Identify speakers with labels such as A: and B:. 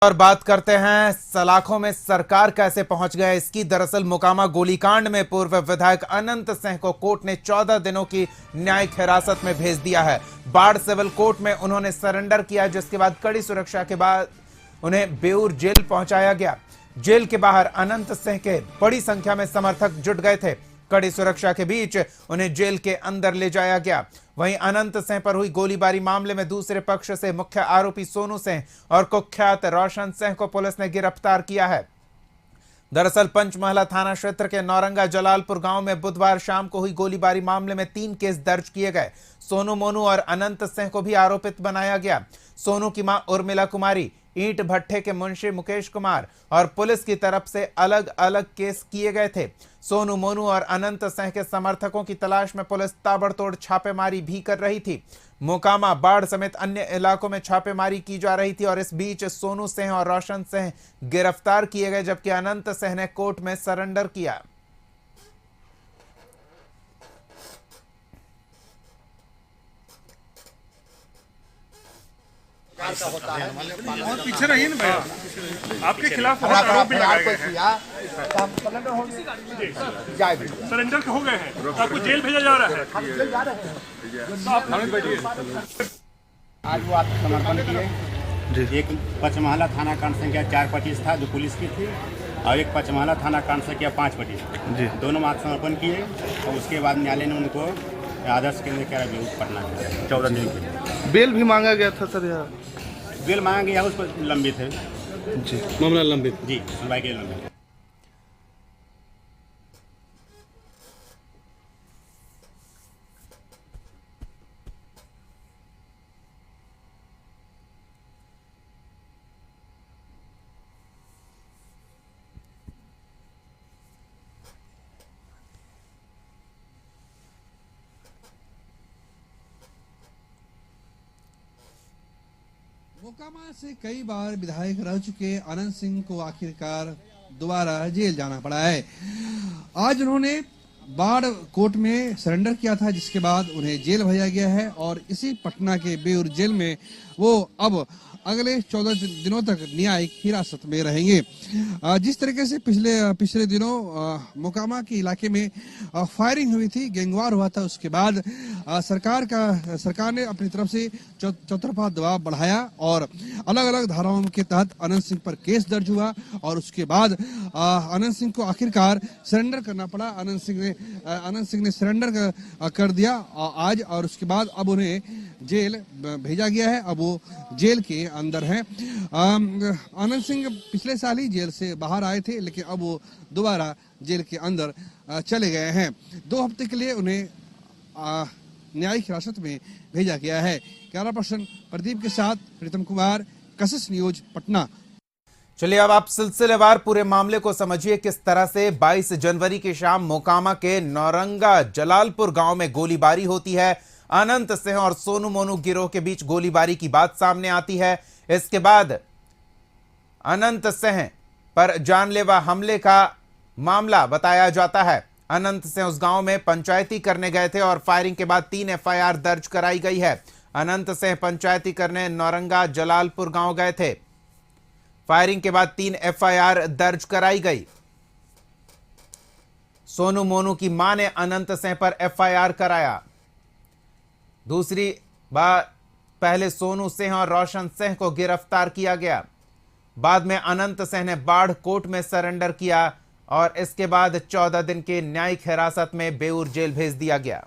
A: और बात करते हैं सलाखों में सरकार कैसे पहुंच गए इसकी। दरअसल मोकामा गोलीकांड में पूर्व विधायक अनंत सिंह को कोर्ट ने 14 दिनों की न्यायिक हिरासत में भेज दिया है। बाढ़ सिविल कोर्ट में उन्होंने सरेंडर किया, जिसके बाद कड़ी सुरक्षा के बाद उन्हें बेऊर जेल पहुंचाया गया। जेल के बाहर अनंत सिंह के बड़ी संख्या में समर्थक जुट गए थे। कड़ी सुरक्षा के बीच उन्हें जेल के अंदर ले जाया गया। वहीं अनंत सिंह पर हुई गोलीबारी मामले में दूसरे पक्ष से मुख्य आरोपी सोनू सिंह और कुख्यात रोशन सिंह को पुलिस ने गिरफ्तार किया है। दरअसल पंचमहला थाना क्षेत्र के नौरंगा जलालपुर गांव में बुधवार शाम को हुई गोलीबारी मामले में 3 केस दर्ज किए गए। सोनू मोनू और अनंत सिंह को भी आरोपित बनाया गया। सोनू की मां उर्मिला कुमारी, ईंट भट्ठे के मुंशी मुकेश कुमार और पुलिस की तरफ से अलग अलग केस किए गए थे। सोनू मोनू और अनंत सिंह के समर्थकों की तलाश में पुलिस ताबड़तोड़ छापेमारी भी कर रही थी। मोकामा, बाढ़ समेत अन्य इलाकों में छापेमारी की जा रही थी और इस बीच सोनू सिंह और रोशन सिंह गिरफ्तार किए गए, जबकि अनंत सिंह ने कोर्ट में सरेंडर किया।
B: और पीछे रहिए ना भैया, आपके खिलाफ बहुत आरोप भी लगाए गए हैं। सरेंडर हो गए हैं तो आपको जेल भेजा जा रहा है।
C: आज वो आत्मसमर्पण किए। एक पचमहला थाना कांड संख्या 425 था जो पुलिस की थी, और एक पचमहला थाना कांड संख्या 525 दोनों में आत्मसमर्पण किए। और उसके बाद न्यायालय ने उनको आदर्श केंद्र कारागृह पटना 14 दिन के लिए
D: बेल भी मांगा गया था सर। यहाँ
C: बेल मांगा गया, उस पर लंबित है
D: जी, मामला लंबित
C: जी, सुनवाई के लिए लंबित।
E: मोकामा से कई बार विधायक रह चुके अनंत सिंह को आखिरकार दोबारा जेल जाना पड़ा है। आज उन्होंने बाढ़ कोर्ट में सरेंडर किया था, जिसके बाद उन्हें जेल भेजा गया है और इसी पटना के बेऊर जेल में वो अब अगले 14 दिनों तक न्यायिक हिरासत में रहेंगे। जिस तरीके से पिछले दिनों मोकामा के इलाके में फायरिंग हुई थी, गैंगवार हुआ था, उसके बाद सरकार ने अपनी तरफ से चौतरफा दबाव बढ़ाया और अलग अलग धाराओं के तहत अनंत सिंह पर केस दर्ज हुआ और उसके बाद अनंत सिंह को आखिरकार सरेंडर करना पड़ा। अनंत सिंह ने सरेंडर कर दिया आज, और उसके बाद अब उन्हें जेल भेजा गया है। अब वो जेल के अंदर हैं। अनंत सिंह पिछले साल ही जेल से बाहर आए थे, लेकिन अब वो दोबारा जेल के अंदर चले गए हैं। 2 हफ्ते के लिए उन्हें न्यायिक हिरासत में भेजा गया है। कैमरा पर्सन प्रदीप के साथ प्रीतम कुमार, कशिश न्यूज, पटना।
A: चलिए अब आप सिलसिलेवार पूरे मामले को समझिए। किस तरह से 22 जनवरी की शाम मोकामा के नौरंगा जलालपुर गांव में गोलीबारी होती है। अनंत सिंह और सोनू मोनू गिरोह के बीच गोलीबारी की बात सामने आती है। इसके बाद अनंत सिंह पर जानलेवा हमले का मामला बताया जाता है। अनंत सिंह उस गांव में पंचायती करने गए थे और फायरिंग के बाद 3 एफआईआर दर्ज कराई गई है। अनंत सिंह पंचायती करने नौरंगा जलालपुर गांव गए थे। फायरिंग के बाद 3 एफआईआर दर्ज कराई गई। सोनू मोनू की मां ने अनंत सिंह पर एफआईआर कराया। दूसरी बार पहले सोनू सिंह और रोशन सिंह को गिरफ्तार किया गया। बाद में अनंत सिंह ने बाढ़ कोर्ट में सरेंडर किया और इसके बाद 14 दिन की न्यायिक हिरासत में बेऊर जेल भेज दिया गया।